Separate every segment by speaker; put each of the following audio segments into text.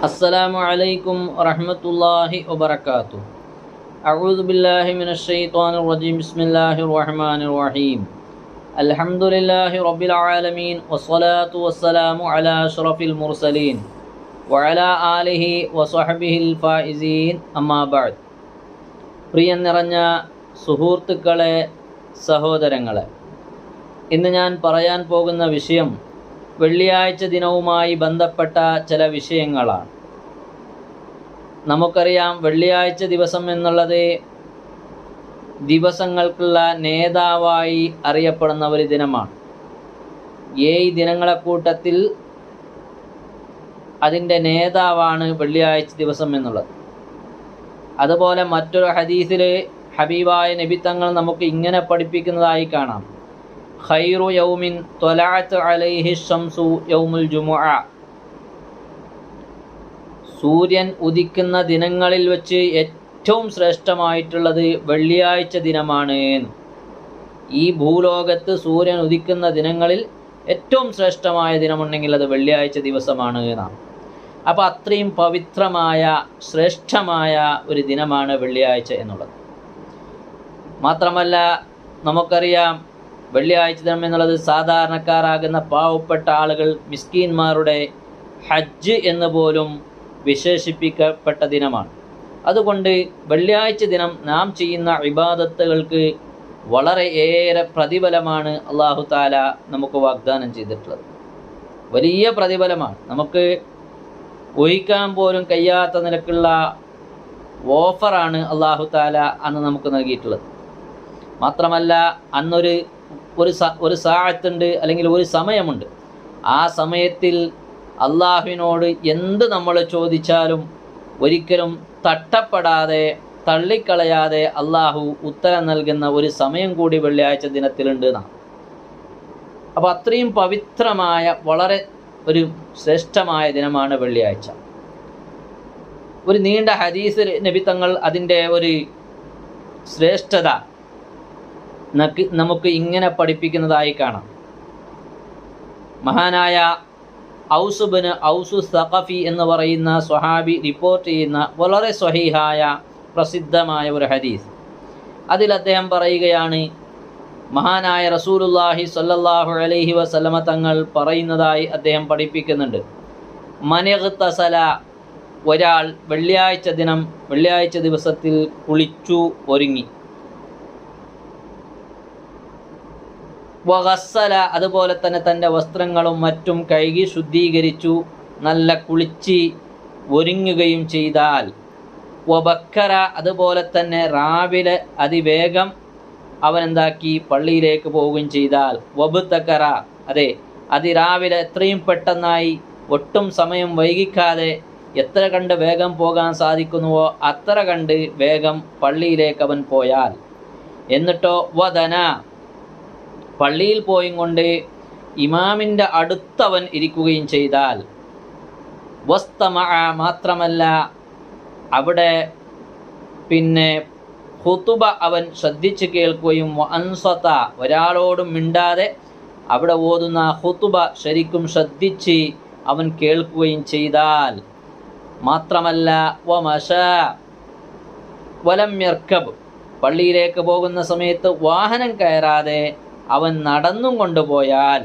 Speaker 1: السلام عليكم ورحمة الله وبركاته. أعوذ بالله من الشيطان الرجيم. بسم الله الرحمن الرحيم. الحمد لله رب العالمين والصلاة والسلام على أشرف المرسلين وعلى آله وصحبه الفائزين. أما بعد. പ്രിയം നിറഞ്ഞ സുഹൃത്തുക്കളെ, സഹോദരങ്ങളെ, ഇന്ന് ഞാൻ പറയാൻ പോകുന്ന വിഷയം വെള്ളിയാഴ്ച ദിനവുമായി ബന്ധപ്പെട്ട ചില വിഷയങ്ങളാണ്. നമുക്കറിയാം, വെള്ളിയാഴ്ച ദിവസം എന്നുള്ളത് ദിവസങ്ങൾക്കുള്ള നേതാവായി അറിയപ്പെടുന്ന ഒരു ദിനമാണ്. 7 ദിനങ്ങളെ കൂട്ടത്തിൽ അതിൻ്റെ നേതാവാണ് വെള്ളിയാഴ്ച ദിവസം എന്നുള്ളത്. അതുപോലെ മറ്റൊരു ഹദീസിൽ ഹബീബായ നബി തങ്ങൾ നമുക്ക് ഇങ്ങനെ പഠിപ്പിക്കുന്നതായി കാണാം: ഖൈറു യൗമിൻ ത്വലഅത് അലൈഹി ശംസു യൗമുൽ ജുമുഅ. സൂര്യൻ ഉദിക്കുന്ന ദിനങ്ങളിൽ വെച്ച് ഏറ്റവും ശ്രേഷ്ഠമായിട്ടുള്ളത് വെള്ളിയാഴ്ച ദിനമാണ്. ഈ ഭൂലോകത്ത് സൂര്യൻ ഉദിക്കുന്ന ദിനങ്ങളിൽ ഏറ്റവും ശ്രേഷ്ഠമായ ദിനമുണ്ടെങ്കിൽ അത് വെള്ളിയാഴ്ച ദിവസമാണ് എന്നാണ്. അപ്പോൾ അത്രയും പവിത്രമായ ശ്രേഷ്ഠമായ ഒരു ദിനമാണ് വെള്ളിയാഴ്ച എന്നുള്ളത്. മാത്രമല്ല, നമുക്കറിയാം, വെള്ളിയാഴ്ച ദിനം എന്നുള്ളത് സാധാരണക്കാരാകുന്ന പാവപ്പെട്ട ആളുകൾ, മിസ്കീന്മാരുടെ ഹജ്ജ് എന്ന് പോലും വിശേഷിപ്പിക്കപ്പെട്ട ദിനമാണ്. അതുകൊണ്ട് വെള്ളിയാഴ്ച ദിനം നാം ചെയ്യുന്ന ഇബാദത്തുകൾക്ക് വളരെ ഏറെ പ്രതിഫലമാണ് അല്ലാഹു തആല നമുക്ക് വാഗ്ദാനം ചെയ്തിട്ടുള്ളത്. വലിയ പ്രതിഫലമാണ്. നമുക്ക് ഊഹിക്കാൻ പോലും കഴിയാത്ത നിലക്കുള്ള ഓഫറാണ് അല്ലാഹു തആല അന്ന് നമുക്ക് നൽകിയിട്ടുള്ളത്. മാത്രമല്ല, ഒരു സാഅത്തുണ്ട്, അല്ലെങ്കിൽ ഒരു സമയമുണ്ട്. ആ സമയത്തിൽ അള്ളാഹുവിനോട് എന്ത് നമ്മൾ ചോദിച്ചാലും ഒരിക്കലും തട്ടപ്പെടാതെ, തള്ളിക്കളയാതെ അള്ളാഹു ഉത്തരം നൽകുന്ന ഒരു സമയം കൂടി വെള്ളിയാഴ്ച ദിനത്തിലുണ്ട് എന്നാണ്. അപ്പോൾ അത്രയും പവിത്രമായ വളരെ ഒരു ശ്രേഷ്ഠമായ ദിനമാണ് വെള്ളിയാഴ്ച. ഒരു നീണ്ട ഹദീസ് നബി തങ്ങൾ അതിൻ്റെ ഒരു ശ്രേഷ്ഠത നമുക്ക് ഇങ്ങനെ പഠിപ്പിക്കുന്നതായി കാണാം. മഹാനായ ഔസ് ഇബ്നു ഔസ് സഖഫി എന്ന് പറയുന്ന സ്വഹാബി റിപ്പോർട്ട് ചെയ്യുന്ന വളരെ സ്വഹീഹായ പ്രസിദ്ധമായ ഒരു ഹദീസ്. അതിൽ അദ്ദേഹം പറയുകയാണ്, മഹാനായ റസൂലുള്ളാഹി സ്വല്ലല്ലാഹു അലൈഹി വസല്ലമ തങ്ങൾ പറയുന്നതായി അദ്ദേഹം പഠിപ്പിക്കുന്നുണ്ട്: മനിഗ്തസല, ഒരാൾ വെള്ളിയാഴ്ച ദിവസത്തിൽ കുളിച്ചു ഒരുങ്ങി. വഗസ്സല, അതുപോലെ തന്നെ തൻ്റെ വസ്ത്രങ്ങളും മറ്റും കഴുകി ശുദ്ധീകരിച്ചു നല്ല കുളിച്ച് ഒരുങ്ങുകയും ചെയ്താൽ. വബക്കര, അതുപോലെ തന്നെ രാവിലെ അതിവേഗം അവൻ എന്താക്കി പള്ളിയിലേക്ക് പോവുകയും ചെയ്താൽ. വബ്തകര, അതെ, അതിരാവിലെ എത്രയും പെട്ടെന്നായി, ഒട്ടും സമയം വൈകിക്കാതെ എത്ര കണ്ട് വേഗം പോകാൻ സാധിക്കുന്നുവോ അത്ര കണ്ട് വേഗം പള്ളിയിലേക്ക് അവൻ പോയാൽ. എന്നിട്ടോ വദന, പള്ളിയിൽ പോയും കൊണ്ട് ഇമാമിൻ്റെ അടുത്തവൻ ഇരിക്കുകയും ചെയ്താൽ. വസ്തമഅ, മാത്രമല്ല അവിടെ പിന്നെ ഖുതുബ അവൻ ശ്രദ്ധിച്ച് കേൾക്കുകയും, അൻസത, ഒരാളോടും മിണ്ടാതെ അവിടെ ഓതുന്ന ഖുതുബ ശരിക്കും ശ്രദ്ധിച്ച് അവൻ കേൾക്കുകയും ചെയ്താൽ. മാത്രമല്ല വമശ വലം യർക്കബ്, പള്ളിയിലേക്ക് പോകുന്ന സമയത്ത് വാഹനം കയറാതെ അവൻ നടന്നും കൊണ്ടുപോയാൽ.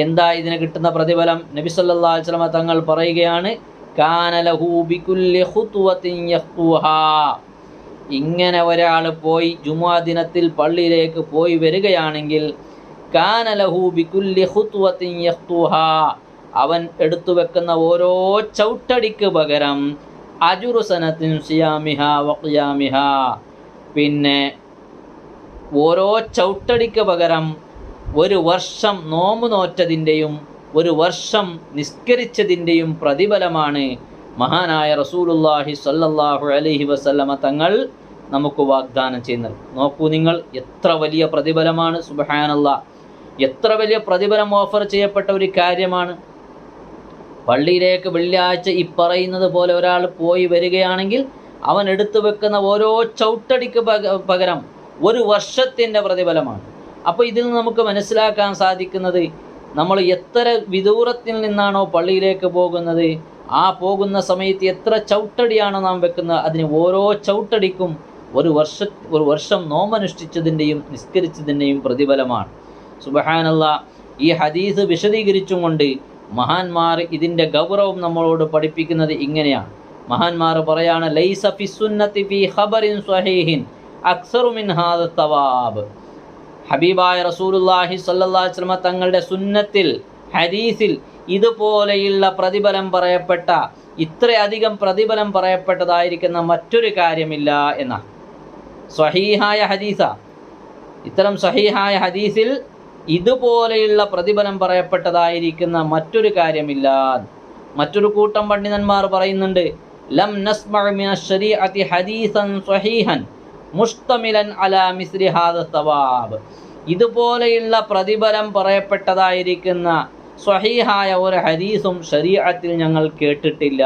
Speaker 1: എന്താ ഇതിന് കിട്ടുന്ന പ്രതിഫലം? നബി സല്ലല്ലാഹു അലൈഹി വസല്ലം തങ്ങൾ പറയുകയാണ്, കാന ലഹു ബികുല്ലി ഖുത്വത്തിൻ യഖ്തുഹാ. ഇങ്ങനെ ഒരാൾ പോയി ജുമുഅ ദിനത്തിൽ പള്ളിയിലേക്ക് പോയി വരികയാണെങ്കിൽ, കാന ലഹു ബികുല്ലി ഖുത്വത്തിൻ യഖ്തുഹാ, അവൻ എടുത്തു വെക്കുന്ന ഓരോ ചവിട്ടടിക്ക് പകരം അജ്റു സനത്തിൻ സിയാമിഹാ വഖിയാമിഹാ, പിന്നെ ഓരോ ചവിട്ടടിക്ക് പകരം ഒരു വർഷം നോമ്പ് നോറ്റതിൻ്റെയും ഒരു വർഷം നിസ്കരിച്ചതിൻ്റെയും പ്രതിഫലമാണ് മഹാനായ റസൂലുള്ളാഹി സ്വല്ലല്ലാഹു അലൈഹി വസല്ലമ തങ്ങൾ നമുക്ക് വാഗ്ദാനം ചെയ്യുന്നത്. നോക്കൂ നിങ്ങൾ, എത്ര വലിയ പ്രതിഫലമാണ്! സുബ്ഹാനല്ലാഹ്, എത്ര വലിയ പ്രതിഫലം ഓഫർ ചെയ്യപ്പെട്ട ഒരു കാര്യമാണ്. പള്ളിയിലേക്ക് വെള്ളിയാഴ്ച ഈ പറയുന്നത് പോലെ ഒരാൾ പോയി വരികയാണെങ്കിൽ അവൻ എടുത്തു വെക്കുന്ന ഓരോ ചവിട്ടടിക്ക് പകരം ഒരു വർഷത്തിൻ്റെ പ്രതിഫലമാണ്. അപ്പോൾ ഇതിൽ നിന്ന് നമുക്ക് മനസ്സിലാക്കാൻ സാധിക്കുന്നത്, നമ്മൾ എത്ര വിദൂരത്തിൽ നിന്നാണോ പള്ളിയിലേക്ക് പോകുന്നത്, ആ പോകുന്ന സമയത്ത് എത്ര ചവിട്ടടിയാണോ നാം വെക്കുന്നത്, അതിന് ഓരോ ചവിട്ടടിക്കും ഒരു വർഷം നോമ്പനുഷ്ഠിച്ചതിൻ്റെയും നിസ്കരിച്ചതിൻ്റെയും പ്രതിഫലമാണ്. സുബ്ഹാനല്ലാഹ്. ഈ ഹദീസ് വിശദീകരിച്ചും കൊണ്ട് മഹാന്മാർ ഇതിൻ്റെ ഗൗരവം നമ്മളോട് പഠിപ്പിക്കുന്നത് ഇങ്ങനെയാണ്. മഹാന്മാർ പറയാണ്, ലൈസ ഫി സുന്നത്തി ഫി ഖബറിൻ സ്വഹീഹിൻ അക്സറു മിൻ ഹാദ തവാബ്. ഹബീബായ റസൂലുള്ളാഹി സ്വല്ലല്ലാഹു അലൈഹി വസല്ലം തങ്ങളുടെ സുന്നത്തിൽ, ഹദീസിൽ ഇതുപോലെയുള്ള പ്രതിഫലം പറയപ്പെട്ട, ഇത്രയധികം പ്രതിഫലം പറയപ്പെട്ടതായിരിക്കുന്ന മറ്റൊരു കാര്യമില്ല എന്ന സ്വഹീഹായ ഹദീസ. ഇത്തരം സ്വഹീഹായ ഹദീസിൽ ഇതുപോലെയുള്ള പ്രതിഫലം പറയപ്പെട്ടതായിരിക്കുന്ന മറ്റൊരു കാര്യമില്ല. മറ്റൊരു കൂട്ടം പണ്ഡിതന്മാർ പറയുന്നുണ്ട്, ലം നസ്മഅ മിനശ് ശരീഅത്തി ഹദീസൻ സ്വഹീഹൻ മുസ്തമിലൻ അലാ മിസ്രി ഹാദ തവാബ്. ഇതുപോലെയുള്ള പ്രതിഫലം പറയപ്പെട്ടതായിരിക്കുന്ന സ്വഹീഹായ ഒരു ഹദീസും ശരീഅത്തിൽ ഞങ്ങൾ കേട്ടിട്ടില്ല.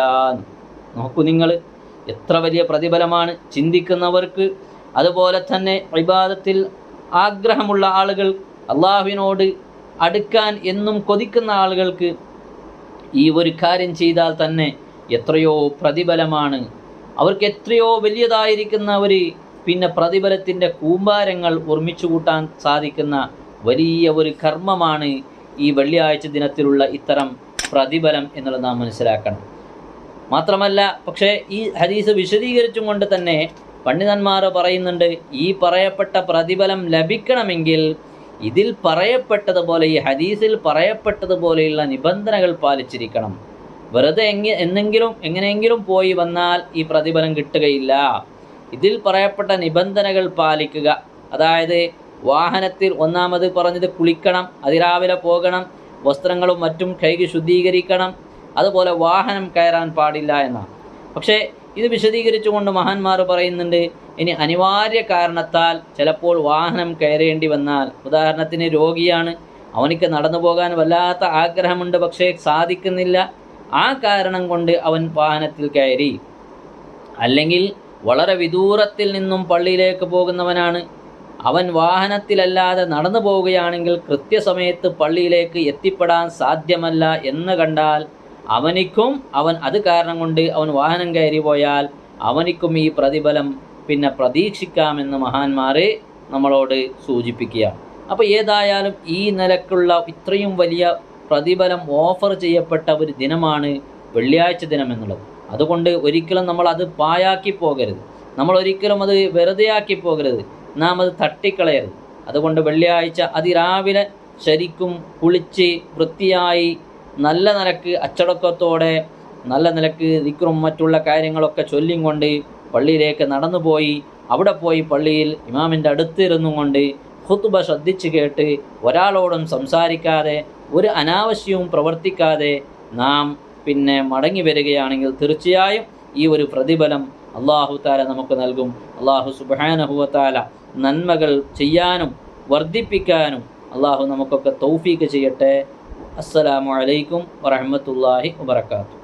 Speaker 1: നോക്കൂ നിങ്ങൾ, എത്ര വലിയ പ്രതിഫലമാണ് ചിന്തിക്കുന്നവർക്ക്. അതുപോലെ തന്നെ ഇബാദത്തിൽ ആഗ്രഹമുള്ള ആളുകൾ, അള്ളാഹുവിനോട് അടുക്കാൻ എന്നും കൊതിക്കുന്ന ആളുകൾക്ക് ഈ ഒരു കാര്യം ചെയ്താൽ തന്നെ എത്രയോ പ്രതിഫലമാണ്. അവർക്ക് എത്രയോ വലിയതായിരിക്കുന്ന പിന്നെ പ്രതിഫലത്തിൻ്റെ കൂമ്പാരങ്ങൾ ഒരുമിച്ച് കൂട്ടാൻ സാധിക്കുന്ന വലിയ ഒരു കർമ്മമാണ് ഈ വെള്ളിയാഴ്ച ദിനത്തിലുള്ള ഇത്തരം പ്രതിഫലം എന്നുള്ളത് നാം മനസ്സിലാക്കണം. മാത്രമല്ല, പക്ഷേ ഈ ഹദീസ് വിശദീകരിച്ചും കൊണ്ട് തന്നെ പണ്ഡിതന്മാർ പറയുന്നുണ്ട്, ഈ പറയപ്പെട്ട പ്രതിഫലം ലഭിക്കണമെങ്കിൽ ഇതിൽ പറയപ്പെട്ടതുപോലെ, ഈ ഹദീസിൽ പറയപ്പെട്ടതുപോലെയുള്ള നിബന്ധനകൾ പാലിച്ചിരിക്കണം. വെറുതെ എങ്ങനെയെങ്കിലും പോയി വന്നാൽ ഈ പ്രതിഫലം കിട്ടുകയില്ല. ഇതിൽ പറയപ്പെട്ട നിബന്ധനകൾ പാലിക്കുക. അതായത് വാഹനത്തിൽ ഒന്നാമത് പറഞ്ഞത് കുളിക്കണം, അതിരാവിലെ പോകണം, വസ്ത്രങ്ങളും മറ്റും കഴുകി ശുദ്ധീകരിക്കണം, അതുപോലെ വാഹനം കയറാൻ പാടില്ല എന്നാണ്. പക്ഷേ ഇത് വിശദീകരിച്ചുകൊണ്ട് മഹാന്മാർ പറയുന്നുണ്ട്, ഇനി അനിവാര്യ കാരണത്താൽ ചിലപ്പോൾ വാഹനം കയറേണ്ടി വന്നാൽ, ഉദാഹരണത്തിന് രോഗിയാണ്, അവനിക്ക് നടന്നു പോകാൻ വല്ലാത്ത ആഗ്രഹമുണ്ട്, പക്ഷേ സാധിക്കുന്നില്ല, ആ കാരണം കൊണ്ട് അവൻ വാഹനത്തിൽ കയറി. അല്ലെങ്കിൽ വളരെ വിദൂരത്തിൽ നിന്നും പള്ളിയിലേക്ക് പോകുന്നവനാണ്, അവൻ വാഹനത്തിലല്ലാതെ നടന്നു പോവുകയാണെങ്കിൽ കൃത്യസമയത്ത് പള്ളിയിലേക്ക് എത്തിപ്പെടാൻ സാധ്യമല്ല എന്ന് കണ്ടാൽ അവൻ അത് കാരണം കൊണ്ട് അവൻ വാഹനം കയറി പോയാൽ അവനിക്കും ഈ പ്രതിഫലം പിന്നെ പ്രതീക്ഷിക്കാമെന്ന് മഹാന്മാർ നമ്മളോട് സൂചിപ്പിക്കുക. അപ്പോൾ ഏതായാലും ഈ നിലക്കുള്ള ഇത്രയും വലിയ പ്രതിഫലം ഓഫർ ചെയ്യപ്പെട്ട ഒരു ദിനമാണ് വെള്ളിയാഴ്ച ദിനം എന്നുള്ളത്. അതുകൊണ്ട് ഒരിക്കലും നമ്മൾ അത് പായാക്കി പോകരുത്, നമ്മൾ ഒരിക്കലും അത് വെറുതെയാക്കി പോകരുത്, നാം അത് തട്ടിക്കളയരുത്. അതുകൊണ്ട് വെള്ളിയാഴ്ച അതിരാവിലെ ശരിക്കും കുളിച്ച് വൃത്തിയായി നല്ല നിലക്ക് അച്ചടക്കത്തോടെ നല്ല നിലക്ക് ദിക്റും മറ്റുള്ള കാര്യങ്ങളൊക്കെ ചൊല്ലിയും കൊണ്ട് പള്ളിയിലേക്ക് നടന്നുപോയി, അവിടെ പോയി പള്ളിയിൽ ഇമാമിൻ്റെ അടുത്തിരുന്നും കൊണ്ട് ഖുത്ബ ശ്രദ്ധിച്ച് കേട്ട് ഒരാളോടും സംസാരിക്കാതെ ഒരു അനാവശ്യവും പ്രവർത്തിക്കാതെ നാം പിന്നെ മടങ്ങി വരികയാണെങ്കിൽ തീർച്ചയായും ഈ ഒരു പ്രതിഫലം അല്ലാഹു തആല നമുക്ക് നൽകും. അല്ലാഹു സുബ്ഹാനഹു വ തആല നന്മകൾ ചെയ്യാനും വർദ്ധിപ്പിക്കാനും അല്ലാഹു നമുക്കൊക്കെ തൗഫീക്ക് ചെയ്യട്ടെ. അസ്സലാമു അലൈക്കും വറഹ്മത്തുള്ളാഹി വബറകാതുഹു.